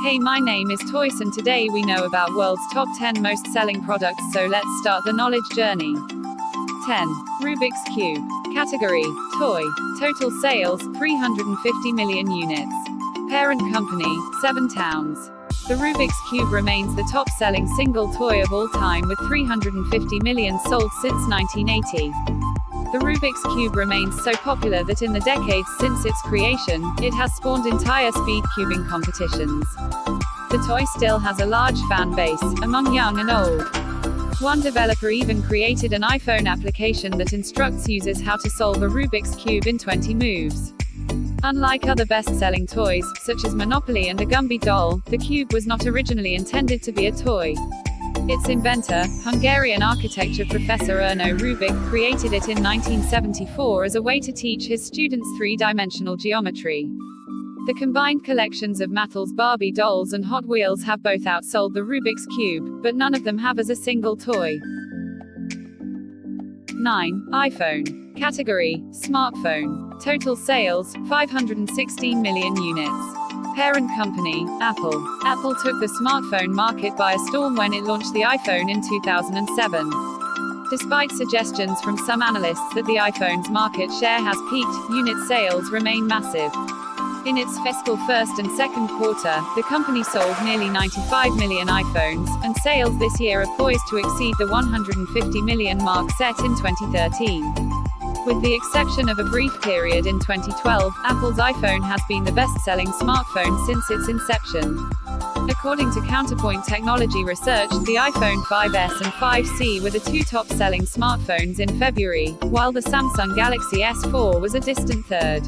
Hey, my name is Toys and today we know about world's top 10 most selling products, so let's start the knowledge journey. 10. Rubik's Cube. Category: Toy. Total sales: 350 million units. Parent company: Seven Towns. The Rubik's Cube remains the top-selling single toy of all time with 350 million sold since 1980. The Rubik's Cube remains so popular that in the decades since its creation, it has spawned entire speed cubing competitions. The toy still has a large fan base, among young and old. One developer even created an iPhone application that instructs users how to solve a Rubik's Cube in 20 moves. Unlike other best-selling toys, such as Monopoly and a Gumby doll, the Cube was not originally intended to be a toy. Its inventor, Hungarian architecture professor Erno Rubik, created it in 1974 as a way to teach his students three-dimensional geometry. The combined collections of Mattel's Barbie dolls and Hot Wheels have both outsold the Rubik's Cube, but none of them have as a single toy. 9. iPhone. Category: Smartphone. Total sales: 516 million units. Parent company: Apple. Apple took the smartphone market by a storm when it launched the iPhone in 2007. Despite suggestions from some analysts that the iPhone's market share has peaked, unit sales remain massive. In its fiscal first and second quarter, the company sold nearly 95 million iPhones, and sales this year are poised to exceed the 150 million mark set in 2013. With the exception of a brief period in 2012, Apple's iPhone has been the best-selling smartphone since its inception. According to Counterpoint Technology Research, the iPhone 5S and 5C were the two top-selling smartphones in February, while the Samsung Galaxy S4 was a distant third.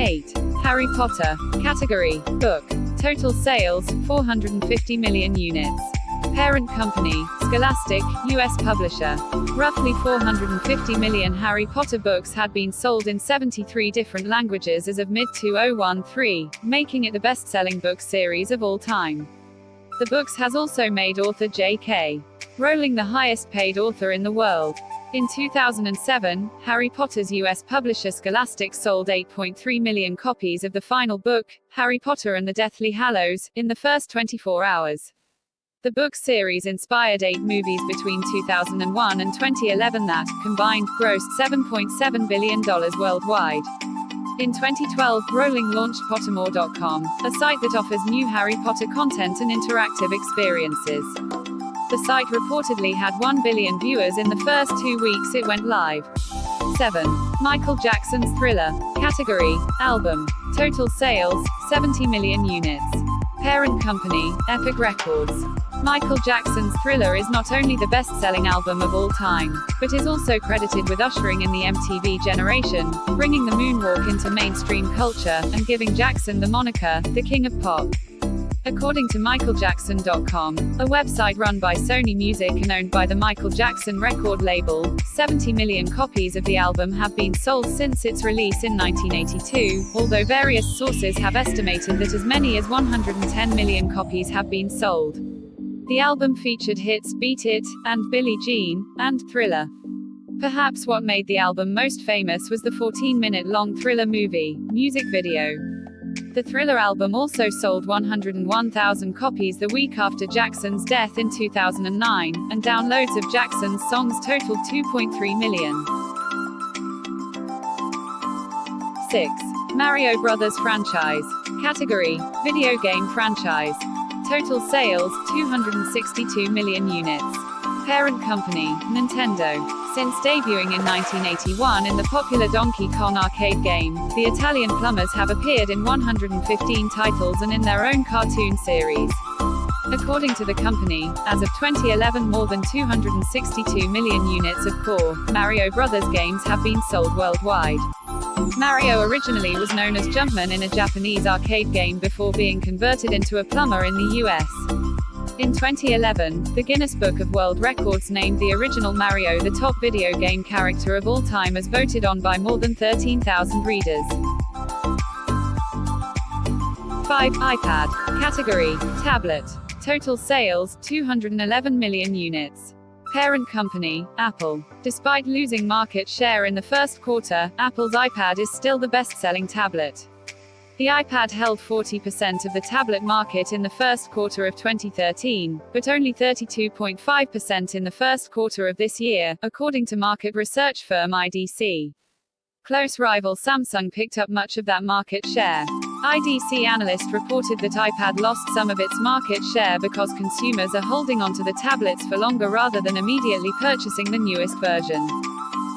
8. Harry Potter. Category: Book. Total sales: 450 million units. Parent company: Scholastic, U.S. publisher. Roughly 450 million Harry Potter books had been sold in 73 different languages as of mid-2013, making it the best-selling book series of all time. The books has also made author J.K. Rowling the highest-paid author in the world. In 2007, Harry Potter's U.S. publisher Scholastic sold 8.3 million copies of the final book, Harry Potter and the Deathly Hallows, in the first 24 hours. The book series inspired 8 movies between 2001 and 2011 that, combined, grossed $7.7 billion worldwide. In 2012, Rowling launched Pottermore.com, a site that offers new Harry Potter content and interactive experiences. The site reportedly had 1 billion viewers in the first 2 weeks it went live. 7. Michael Jackson's Thriller. Category: Album. Total sales: 70 million units. Parent company: Epic Records. Michael Jackson's Thriller is not only the best-selling album of all time, but is also credited with ushering in the MTV generation, bringing the moonwalk into mainstream culture, and giving Jackson the moniker, the King of Pop. According to MichaelJackson.com, a website run by Sony Music and owned by the Michael Jackson record label, 70 million copies of the album have been sold since its release in 1982, although various sources have estimated that as many as 110 million copies have been sold. The album featured hits Beat It, and Billie Jean, and Thriller. Perhaps what made the album most famous was the 14-minute-long Thriller movie, music video. The Thriller album also sold 101,000 copies the week after Jackson's death in 2009, and downloads of Jackson's songs totaled 2.3 million. 6. Mario Bros. Franchise. Category: Video game franchise. Total sales: 262 million units. Parent company: Nintendo. Since debuting in 1981 in the popular Donkey Kong arcade game, the Italian plumbers have appeared in 115 titles and in their own cartoon series. According to the company, as of 2011 more than 262 million units of core Mario Bros. Games have been sold worldwide. Mario originally was known as Jumpman in a Japanese arcade game before being converted into a plumber in the US. In 2011, the Guinness Book of World Records named the original Mario the top video game character of all time as voted on by more than 13,000 readers. 5. iPad. Category: Tablet. Total sales: 211 million units. Parent company: Apple. Despite losing market share in the first quarter, Apple's iPad is still the best-selling tablet. The iPad held 40% of the tablet market in the first quarter of 2013, but only 32.5% in the first quarter of this year, according to market research firm IDC. Close rival Samsung picked up much of that market share. IDC analyst reported that iPad lost some of its market share because consumers are holding onto the tablets for longer rather than immediately purchasing the newest version.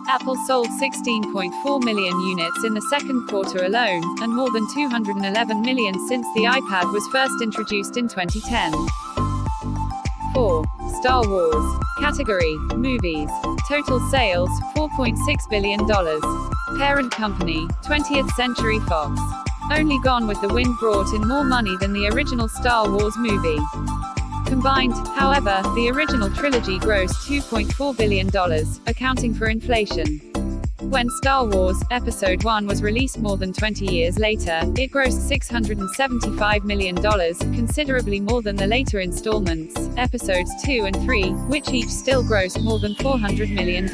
Apple sold 16.4 million units in the second quarter alone, and more than 211 million since the iPad was first introduced in 2010. 4. Star Wars. Category: Movies. Total sales: $4.6 billion. Parent company: 20th Century Fox. Only Gone with the Wind brought in more money than the original Star Wars movie. Combined, however, the original trilogy grossed $2.4 billion, accounting for inflation. When Star Wars Episode I was released more than 20 years later, it grossed $675 million, considerably more than the later installments, Episodes 2 and 3, which each still grossed more than $400 million.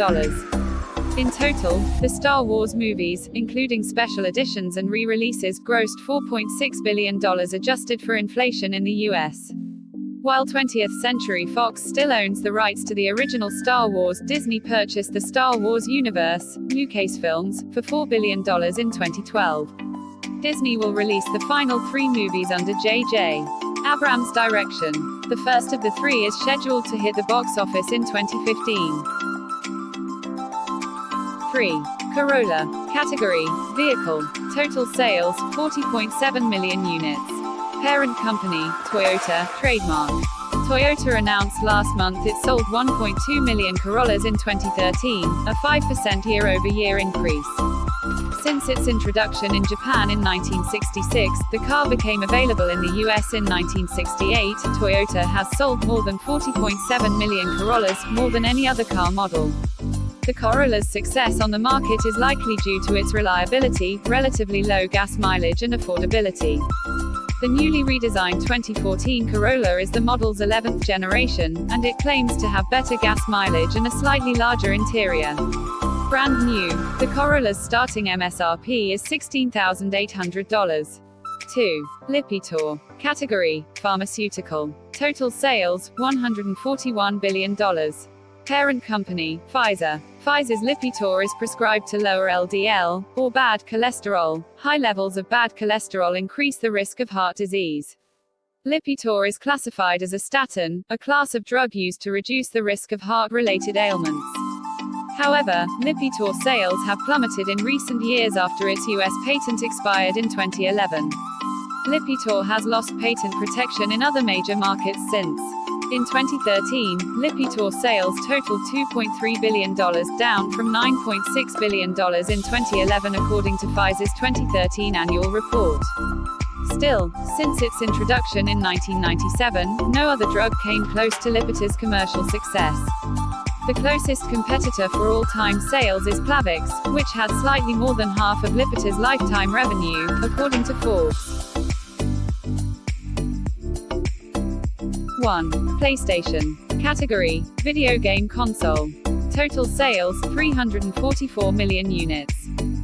In total, the Star Wars movies, including special editions and re-releases, grossed $4.6 billion adjusted for inflation in the US. While 20th Century Fox still owns the rights to the original Star Wars, Disney purchased the Star Wars universe, Lucasfilms, for $4 billion in 2012. Disney will release the final 3 movies under J.J. Abrams' direction. The first of the 3 is scheduled to hit the box office in 2015. 3. Corolla. Category: Vehicle. Total sales: 40.7 million units. Parent company: Toyota, trademark. Toyota announced last month it sold 1.2 million Corollas in 2013, a 5% year-over-year increase. Since its introduction in Japan in 1966, the car became available in the US in 1968. Toyota has sold more than 40.7 million Corollas, more than any other car model. The Corolla's success on the market is likely due to its reliability, relatively low gas mileage and affordability. The newly redesigned 2014 Corolla is the model's 11th generation, and it claims to have better gas mileage and a slightly larger interior. Brand new, the Corolla's starting MSRP is $16,800. 2. Lipitor. Category: Pharmaceutical. Total sales: $141 billion. Parent company: Pfizer. Pfizer's Lipitor is prescribed to lower LDL, or bad cholesterol. High levels of bad cholesterol increase the risk of heart disease. Lipitor is classified as a statin, a class of drug used to reduce the risk of heart-related ailments. However, Lipitor sales have plummeted in recent years after its US patent expired in 2011. Lipitor has lost patent protection in other major markets since. In 2013, Lipitor sales totaled $2.3 billion, down from $9.6 billion in 2011 according to Pfizer's 2013 annual report. Still, since its introduction in 1997, no other drug came close to Lipitor's commercial success. The closest competitor for all-time sales is Plavix, which had slightly more than half of Lipitor's lifetime revenue, according to Forbes. 1. PlayStation. Category: Video game console. Total sales: 344 million units.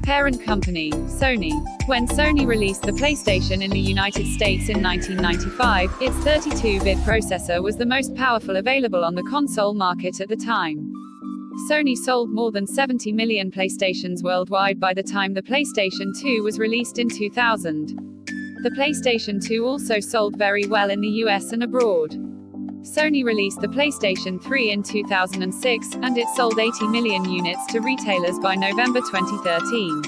Parent company: Sony. When Sony released the PlayStation in the United States in 1995, its 32-bit processor was the most powerful available on the console market at the time. Sony sold more than 70 million PlayStations worldwide by the time the PlayStation 2 was released in 2000. The PlayStation 2 also sold very well in the US and abroad. Sony released the PlayStation 3 in 2006, and it sold 80 million units to retailers by November 2013.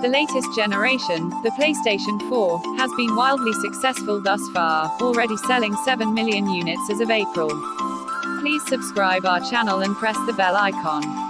The latest generation, the PlayStation 4, has been wildly successful thus far, already selling 7 million units as of April. Please subscribe our channel and press the bell icon.